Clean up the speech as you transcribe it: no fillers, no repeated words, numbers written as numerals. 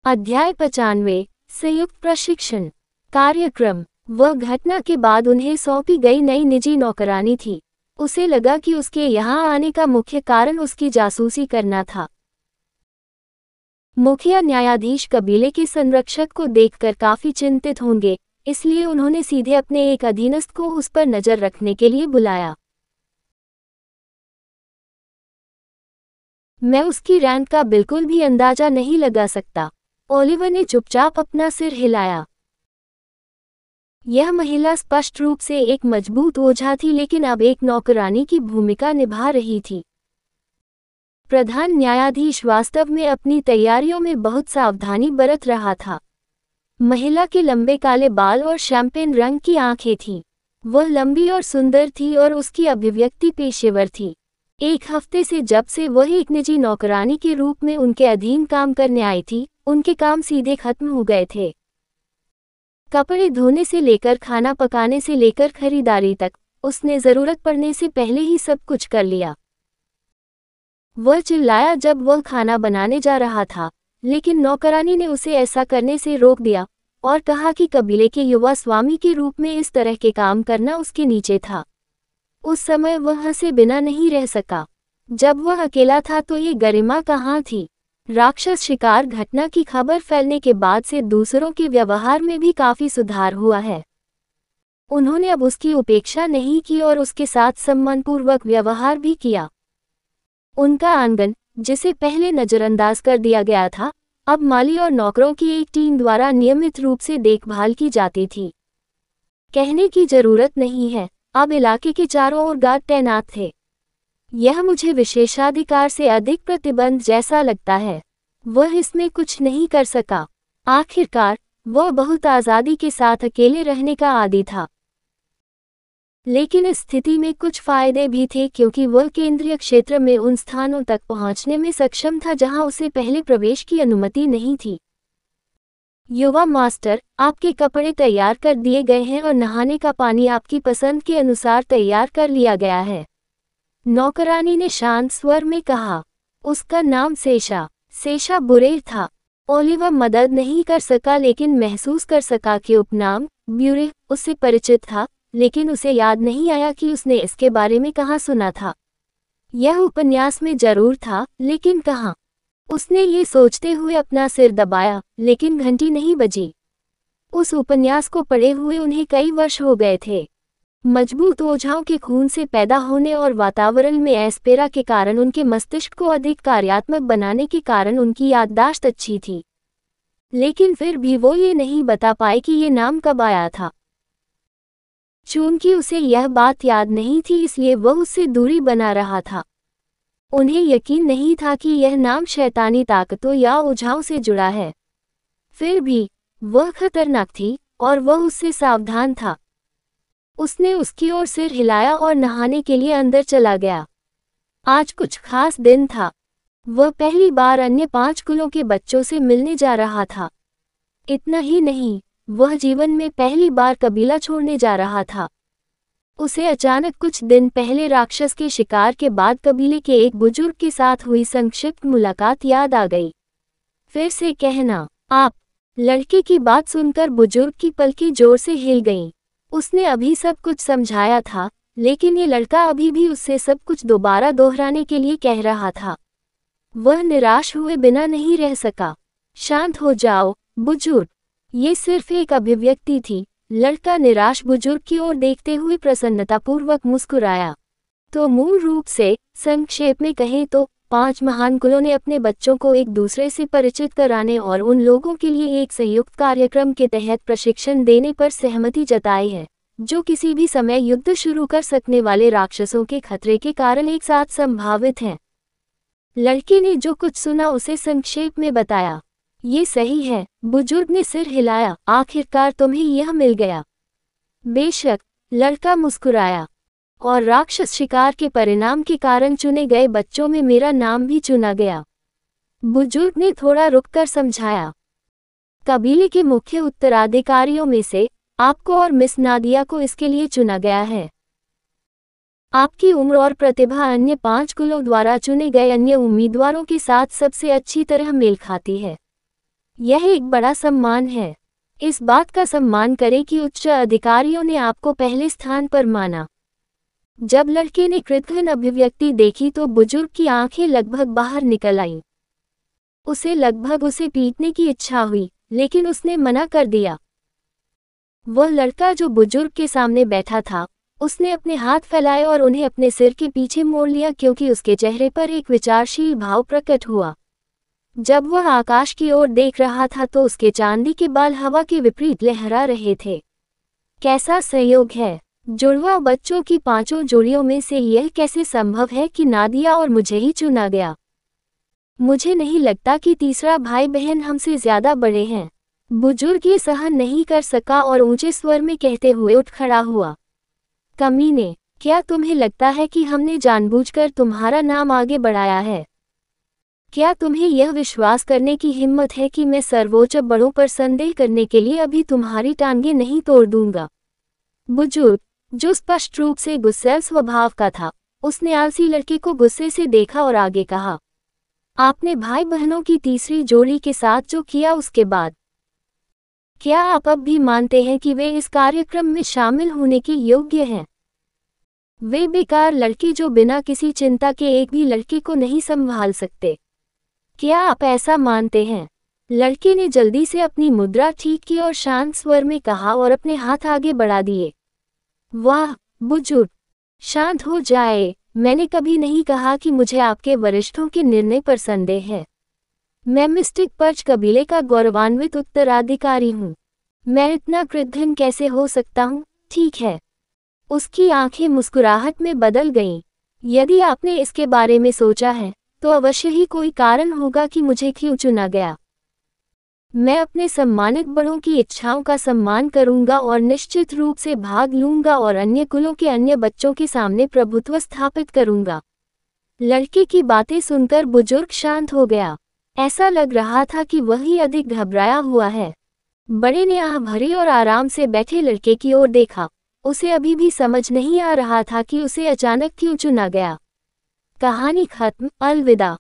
अध्याय 95 संयुक्त प्रशिक्षण कार्यक्रम। वह घटना के बाद उन्हें सौंपी गई नई निजी नौकरानी थी। उसे लगा कि उसके यहाँ आने का मुख्य कारण उसकी जासूसी करना था। मुखिया न्यायाधीश कबीले के संरक्षक को देखकर काफी चिंतित होंगे, इसलिए उन्होंने सीधे अपने एक अधीनस्थ को उस पर नजर रखने के लिए बुलाया। मैं उसकी रैंक का बिल्कुल भी अंदाजा नहीं लगा सकता। ओलिवर ने चुपचाप अपना सिर हिलाया। यह महिला स्पष्ट रूप से एक मजबूत ओझा थी, लेकिन अब एक नौकरानी की भूमिका निभा रही थी। प्रधान न्यायाधीश वास्तव में अपनी तैयारियों में बहुत सावधानी बरत रहा था। महिला के लंबे काले बाल और शैंपेन रंग की आंखें थीं। वह लंबी और सुंदर थी और उसकी अभिव्यक्ति पेशेवर थी। एक हफ्ते से जब से वह एक निजी नौकरानी के रूप में उनके अधीन काम करने आई थी, उनके काम सीधे खत्म हो गए थे। कपड़े धोने से लेकर खाना पकाने से लेकर खरीदारी तक, उसने ज़रूरत पड़ने से पहले ही सब कुछ कर लिया। वह चिल्लाया जब वह खाना बनाने जा रहा था, लेकिन नौकरानी ने उसे ऐसा करने से रोक दिया और कहा कि कबीले के युवा स्वामी के रूप में इस तरह के काम करना उसके नीचे था। उस समय वह हंसे बिना नहीं रह सका। जब वह अकेला था तो ये गरिमा कहाँ थी? राक्षस शिकार घटना की खबर फैलने के बाद से दूसरों के व्यवहार में भी काफी सुधार हुआ है। उन्होंने अब उसकी उपेक्षा नहीं की और उसके साथ सम्मानपूर्वक व्यवहार भी किया। उनका आंगन, जिसे पहले नजरअंदाज कर दिया गया था, अब माली और नौकरों की एक टीम द्वारा नियमित रूप से देखभाल की जाती थी। कहने की जरूरत नहीं है, अब इलाके के चारों ओर गार्ड तैनात थे। यह मुझे विशेषाधिकार से अधिक प्रतिबंध जैसा लगता है। वह इसमें कुछ नहीं कर सका। आखिरकार वह बहुत आज़ादी के साथ अकेले रहने का आदी था। लेकिन इस स्थिति में कुछ फायदे भी थे, क्योंकि वह केंद्रीय क्षेत्र में उन स्थानों तक पहुंचने में सक्षम था जहां उसे पहले प्रवेश की अनुमति नहीं थी। युवा मास्टर, आपके कपड़े तैयार कर दिए गए हैं और नहाने का पानी आपकी पसंद के अनुसार तैयार कर लिया गया है, नौकरानी ने शांत स्वर में कहा। उसका नाम सेशा बुरेर था। ओलिवर मदद नहीं कर सका, लेकिन महसूस कर सका कि उपनाम ब्यूरे उससे परिचित था, लेकिन उसे याद नहीं आया कि उसने इसके बारे में कहाँ सुना था। यह उपन्यास में जरूर था, लेकिन कहाँ? उसने ये सोचते हुए अपना सिर दबाया, लेकिन घंटी नहीं बजी। उस उपन्यास को पढ़े हुए उन्हें कई वर्ष हो गए थे। मजबूत ओझाओं के खून से पैदा होने और वातावरण में एस्पेरा के कारण उनके मस्तिष्क को अधिक कार्यात्मक बनाने के कारण उनकी याददाश्त अच्छी थी। लेकिन फिर भी वो ये नहीं बता पाए कि ये नाम कब आया था। चूंकि उसे यह बात याद नहीं थी, इसलिए वह उससे दूरी बना रहा था। उन्हें यकीन नहीं था कि यह नाम शैतानी ताकतों या ओझाओं से जुड़ा है। फिर भी वह खतरनाक थी और वह उससे सावधान था। उसने उसकी ओर सिर हिलाया और नहाने के लिए अंदर चला गया। आज कुछ खास दिन था। वह पहली बार अन्य 5 कुलों के बच्चों से मिलने जा रहा था। इतना ही नहीं, वह जीवन में पहली बार कबीला छोड़ने जा रहा था। उसे अचानक कुछ दिन पहले राक्षस के शिकार के बाद कबीले के एक बुजुर्ग के साथ हुई संक्षिप्त मुलाकात याद आ गई। फिर से कहना, आप। लड़के की बात सुनकर बुजुर्ग की पलकें जोर से हिल गईं। उसने अभी सब कुछ समझाया था, लेकिन ये लड़का अभी भी उससे सब कुछ दोबारा दोहराने के लिए कह रहा था। वह निराश हुए बिना नहीं रह सका। शांत हो जाओ, बुजुर्ग। ये सिर्फ एक अभिव्यक्ति थी। लड़का निराश बुजुर्ग की ओर देखते हुए प्रसन्नतापूर्वक मुस्कुराया। तो मूल रूप से, संक्षेप में कहें तो, 5 महान कुलों ने अपने बच्चों को एक दूसरे से परिचित कराने और उन लोगों के लिए एक संयुक्त कार्यक्रम के तहत प्रशिक्षण देने पर सहमति जताई है, जो किसी भी समय युद्ध शुरू कर सकने वाले राक्षसों के खतरे के कारण एक साथ संभावित हैं। लड़के ने जो कुछ सुना उसे संक्षेप में बताया। ये सही है, बुजुर्ग ने सिर हिलाया। आखिरकार तुम्हें यह मिल गया। बेशक, लड़का मुस्कुराया। और राक्षस शिकार के परिणाम के कारण चुने गए बच्चों में मेरा नाम भी चुना गया, बुजुर्ग ने थोड़ा रुककर समझाया। कबीले के मुख्य उत्तराधिकारियों में से आपको और मिस नादिया को इसके लिए चुना गया है। आपकी उम्र और प्रतिभा अन्य 5 कुलों द्वारा चुने गए अन्य उम्मीदवारों के साथ सबसे अच्छी तरह मेल खाती है। यह एक बड़ा सम्मान है। इस बात का सम्मान करें कि उच्च अधिकारियों ने आपको पहले स्थान पर माना। जब लड़के ने कृतघ्न अभिव्यक्ति देखी तो बुजुर्ग की आंखें लगभग बाहर निकल आईं। उसे लगभग उसे पीटने की इच्छा हुई, लेकिन उसने मना कर दिया। वह लड़का जो बुजुर्ग के सामने बैठा था, उसने अपने हाथ फैलाए और उन्हें अपने सिर के पीछे मोड़ लिया क्योंकि उसके चेहरे पर एक विचारशील भाव प्रकट हुआ। जब वह आकाश की ओर देख रहा था तो उसके चांदी के बाल हवा के विपरीत लहरा रहे थे। कैसा संयोग है! जुड़वा बच्चों की 5 जोड़ियों में से यह कैसे संभव है कि नादिया और मुझे ही चुना गया? मुझे नहीं लगता कि तीसरा भाई बहन हमसे ज्यादा बड़े हैं। बुजुर्ग ये सहन नहीं कर सका और ऊंचे स्वर में कहते हुए उठ खड़ा हुआ। कमीने, क्या तुम्हें लगता है कि हमने जानबूझकर तुम्हारा नाम आगे बढ़ाया है? क्या तुम्हें यह विश्वास करने की हिम्मत है कि मैं सर्वोच्च बड़ों पर संदेह करने के लिए अभी तुम्हारी टांगें नहीं तोड़ दूंगा? बुजुर्ग, जो स्पष्ट रूप से गुस्सैल स्वभाव का था, उसने आलसी लड़के को गुस्से से देखा और आगे कहा, आपने भाई बहनों की तीसरी जोड़ी के साथ जो किया उसके बाद क्या आप अब भी मानते हैं कि वे इस कार्यक्रम में शामिल होने के योग्य हैं? वे बेकार लड़के जो बिना किसी चिंता के एक भी लड़के को नहीं संभाल सकते। क्या आप ऐसा मानते हैं? लड़के ने जल्दी से अपनी मुद्रा ठीक की और शांत स्वर में कहा और अपने हाथ आगे बढ़ा दिए। वाह बुजुर्ग, शांत हो जाए। मैंने कभी नहीं कहा कि मुझे आपके वरिष्ठों के निर्णय पर संदेह है। मैं मिस्टिक पर्च कबीले का गौरवान्वित उत्तराधिकारी हूँ। मैं इतना कृतघ्न कैसे हो सकता हूँ? ठीक है। उसकी आंखें मुस्कुराहट में बदल गईं। यदि आपने इसके बारे में सोचा है, तो अवश्य ही कोई कारण होगा कि मुझे क्यों चुना गया। मैं अपने सम्मानित बड़ों की इच्छाओं का सम्मान करूंगा और निश्चित रूप से भाग लूंगा और अन्य कुलों के अन्य बच्चों के सामने प्रभुत्व स्थापित करूंगा। लड़के की बातें सुनकर बुजुर्ग शांत हो गया। ऐसा लग रहा था कि वही अधिक घबराया हुआ है। बड़े ने आह भरी और आराम से बैठे लड़के की ओर देखा। उसे अभी भी समझ नहीं आ रहा था कि उसे अचानक क्यों चुना गया। कहानी खत्म। अलविदा।